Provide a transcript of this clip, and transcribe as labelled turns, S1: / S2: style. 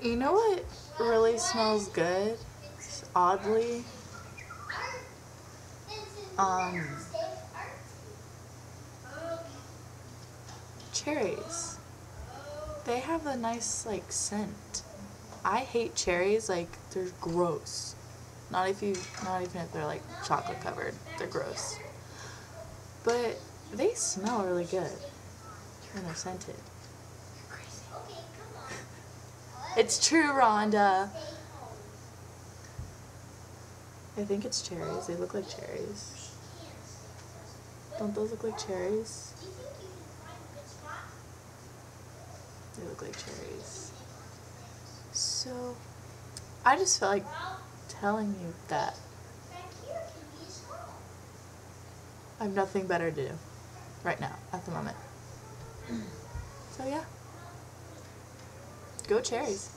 S1: You know what really smells good? Oddly, um, cherries. They have a nice like scent. I hate cherries. Like they're gross. Not even if they're like chocolate covered. They're gross. But they smell really good when they're scented. It's true, Rhonda. I think it's cherries. They look like cherries. Don't those look like cherries? They look like cherries. So, I just felt like telling you that I have nothing better to do right now, at the moment. So yeah. Go cherries.